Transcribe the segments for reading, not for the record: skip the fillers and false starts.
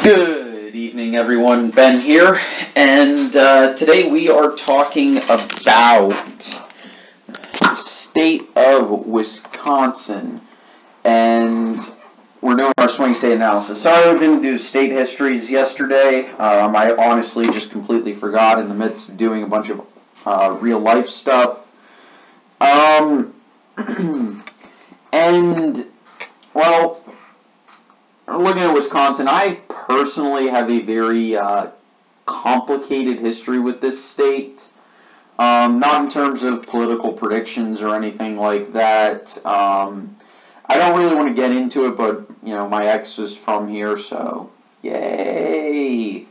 Good evening, everyone. Ben here, and today we are talking about the state of Wisconsin, and we're doing our swing state analysis. Sorry we didn't do state histories yesterday. I honestly just completely forgot in the midst of doing a bunch of real life stuff. And, well, looking at Wisconsin, I personally have a very complicated history with this state. Not in terms of political predictions or anything like that. I don't really want to get into it, but, you know, my ex was from here, so yay!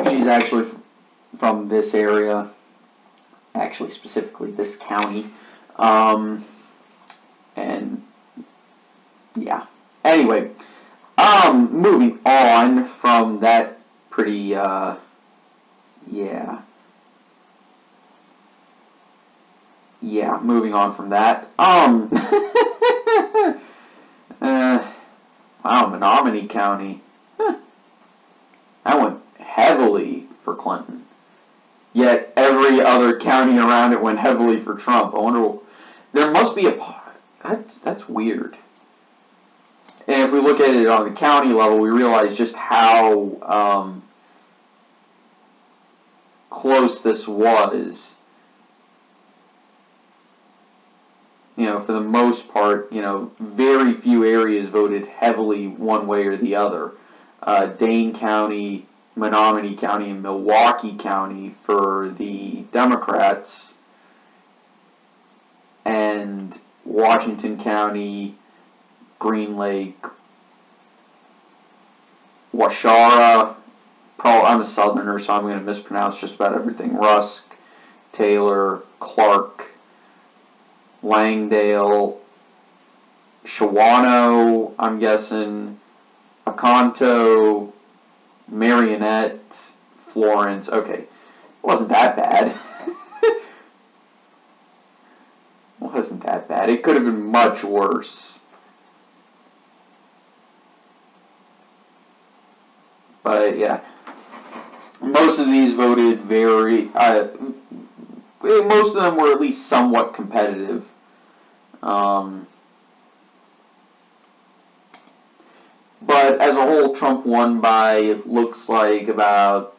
She's actually from this area, actually specifically this county. And yeah. Anyway, moving on from that pretty, moving on from that. Wow, Menominee County. I went heavily for Clinton. Yet every other county around it went heavily for Trump. I wonder, there must be a, that's weird. And if we look at it on the county level, we realize just how close this was. You know, for the most part, you know, very few areas voted heavily one way or the other. Dane County, Menominee County, and Milwaukee County for the Democrats, and Washington County, Green Lake, Waushara, I'm a southerner, so I'm going to mispronounce just about everything, Rusk, Taylor, Clark, Langdale, Shawano, I'm guessing, Oconto, Marionette, Florence. Okay, it wasn't that bad. It wasn't that bad. It could have been much worse. But yeah, most of these voted very, most of them were at least somewhat competitive. But as a whole, Trump won by, it looks like, about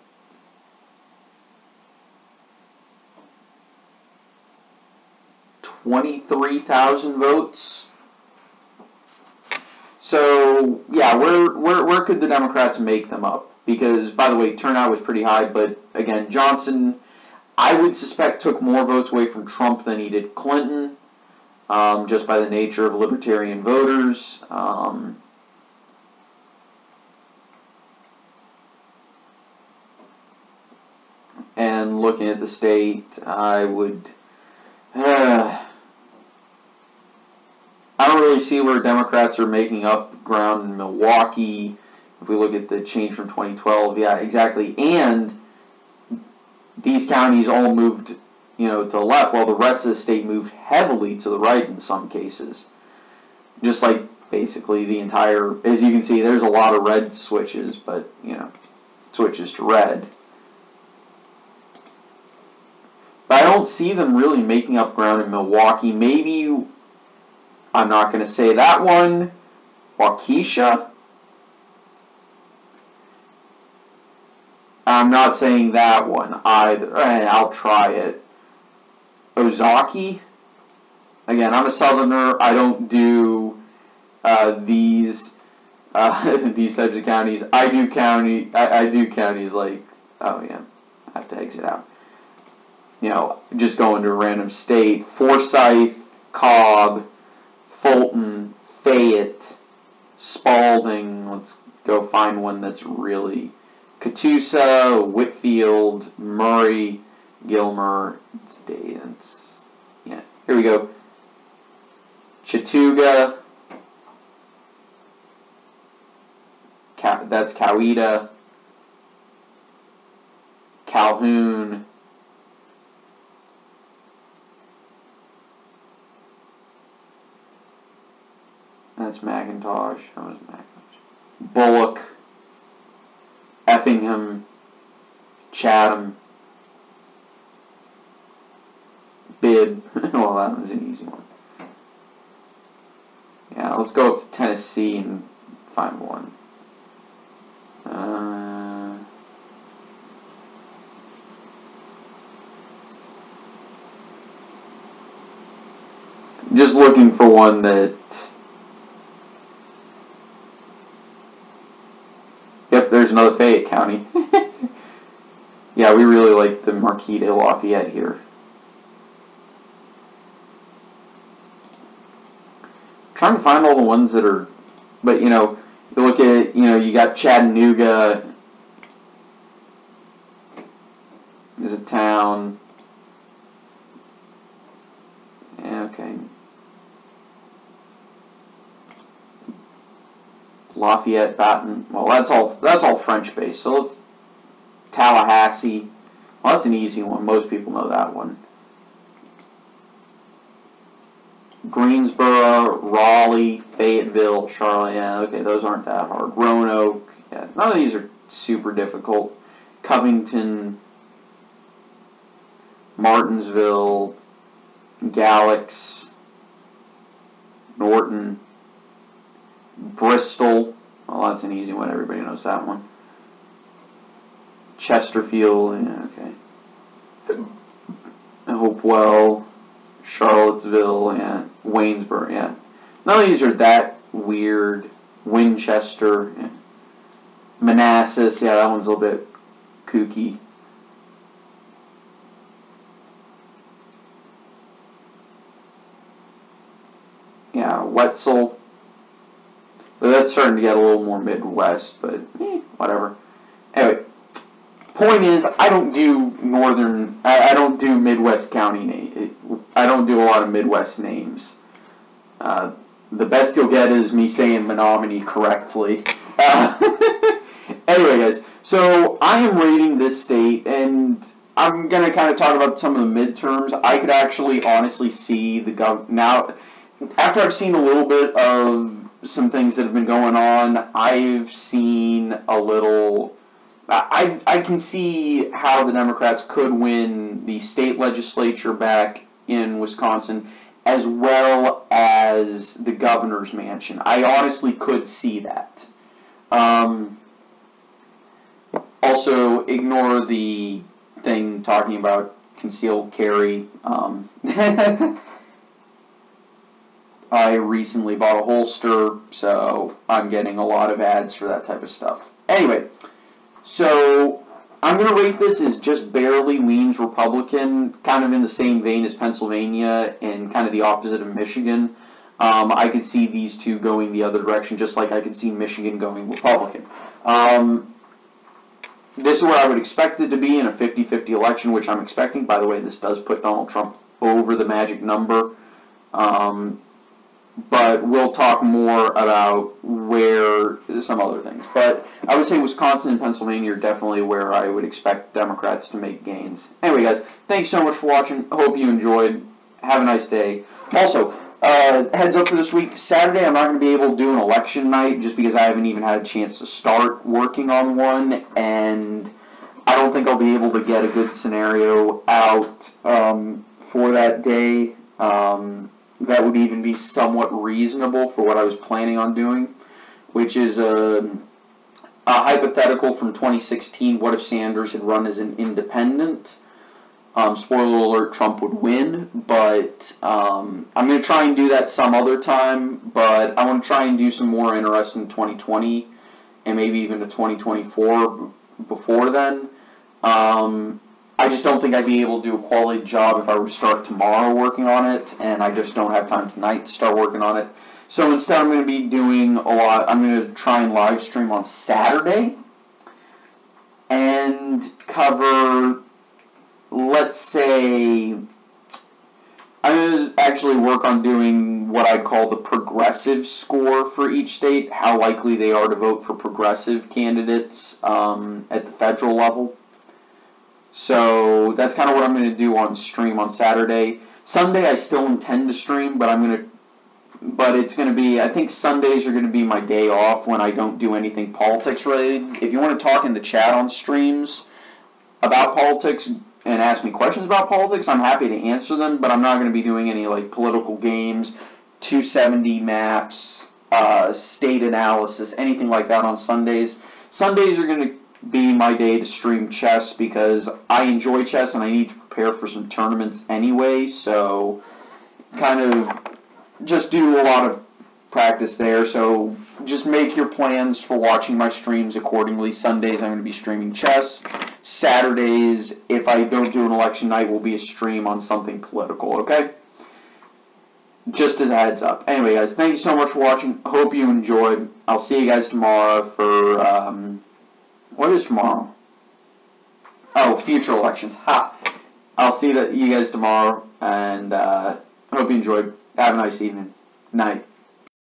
23,000 votes. So, yeah, where could the Democrats make them up? Because, by the way, turnout was pretty high, but again, Johnson, I would suspect, took more votes away from Trump than he did Clinton, just by the nature of libertarian voters. And looking at the state, I would, I don't really see where Democrats are making up ground in Milwaukee. If we look at the change from 2012, yeah, exactly. And these counties all moved, you know, to the left, while the rest of the state moved heavily to the right in some cases. Just like basically the entire, as you can see, there's a lot of red switches, but, you know, switches to red. But I don't see them really making up ground in Milwaukee. Maybe, I'm not going to say that one, Waukesha. I'm not saying that one either. I'll try it. Ozaukee. Again, I'm a southerner. I don't do these these types of counties. I do counties like, oh yeah, I have to exit out. You know, just go into a random state. Forsyth, Cobb, Fulton, Fayette, Spalding. Let's go find one that's really, Catoosa, Whitfield, Murray, Gilmer. Yeah, here we go. Chattooga. That's Coweta. Calhoun. That's McIntosh. That was McIntosh. Bullock. Effingham. Chatham. Bibb. Well, that was an easy one. Yeah, let's go up to Tennessee and find one. Just looking for one that... Yep, there's another Fayette County. Yeah, we really like the Marquis de Lafayette here. Trying to find all the ones that are... But, you know, you look at, you know, you got Chattanooga is a town. Yeah, okay. Lafayette, Baton. Well, that's all French based. So let's Tallahassee. Well, that's an easy one. Most people know that one. Greensboro, Raleigh, Fayetteville, Charlotte. Yeah, okay, those aren't that hard. Roanoke. Yeah, none of these are super difficult. Covington, Martinsville, Galax, Norton, Bristol. Well, that's an easy one. Everybody knows that one. Chesterfield. Yeah, okay. Hopewell, Charlottesville, yeah. Waynesboro, yeah. None of these are that weird. Winchester, yeah. Manassas, yeah, that one's a little bit kooky. Yeah, Wetzel. But that's starting to get a little more Midwest, but whatever. Anyway, point is, I don't do I don't do Midwest county names. I don't do a lot of Midwest names. The best you'll get is me saying Menominee correctly. Anyway, guys, so I am rating this state, and I'm going to kind of talk about some of the midterms. I could actually honestly see now, after I've seen a little bit of some things that have been going on, I've seen a little... I can see how the Democrats could win the state legislature back in Wisconsin, as well as the governor's mansion. I honestly could see that. Also, ignore the thing talking about concealed carry. I recently bought a holster, so I'm getting a lot of ads for that type of stuff. Anyway, so I'm going to rate this as just barely leans Republican, kind of in the same vein as Pennsylvania and kind of the opposite of Michigan. I could see these two going the other direction, just like I could see Michigan going Republican. This is where I would expect it to be in a 50-50 election, which I'm expecting. By the way, this does put Donald Trump over the magic number. But we'll talk more about some other things. But I would say Wisconsin and Pennsylvania are definitely where I would expect Democrats to make gains. Anyway, guys, thanks so much for watching. I hope you enjoyed. Have a nice day. Also, heads up for this week. Saturday, I'm not going to be able to do an election night just because I haven't even had a chance to start working on one, and I don't think I'll be able to get a good scenario out for that day. That would even be somewhat reasonable for what I was planning on doing, which is a hypothetical from 2016. What if Sanders had run as an independent? Spoiler alert, Trump would win, but I'm going to try and do that some other time, but I want to try and do some more interesting 2020 and maybe even to 2024 before then. I just don't think I'd be able to do a quality job if I were to start tomorrow working on it, and I just don't have time tonight to start working on it. So instead I'm going to be doing I'm going to try and live stream on Saturday and cover, let's say, I'm going to actually work on doing what I call the progressive score for each state, how likely they are to vote for progressive candidates at the federal level. So that's kind of what I'm going to do on stream on Saturday. Sunday I still intend to stream, but I'm going to but it's going to be, I think Sundays are going to be my day off when I don't do anything politics related. If you want to talk in the chat on streams about politics and ask me questions about politics, I'm happy to answer them, but I'm not going to be doing any like political games, 270 maps, state analysis, anything like that on Sundays. Sundays are going to be my day to stream chess because I enjoy chess and I need to prepare for some tournaments anyway, so kind of just do a lot of practice there. So just make your plans for watching my streams accordingly. Sundays I'm going to be streaming chess. Saturdays, if I don't do an election night, will be a stream on something political, okay? Just as a heads up. Anyway, guys, thank you so much for watching. Hope you enjoyed. I'll see you guys tomorrow for, what is tomorrow? Oh, future elections. Ha! I'll see you guys tomorrow, and hope you enjoyed. Have a nice evening. Night.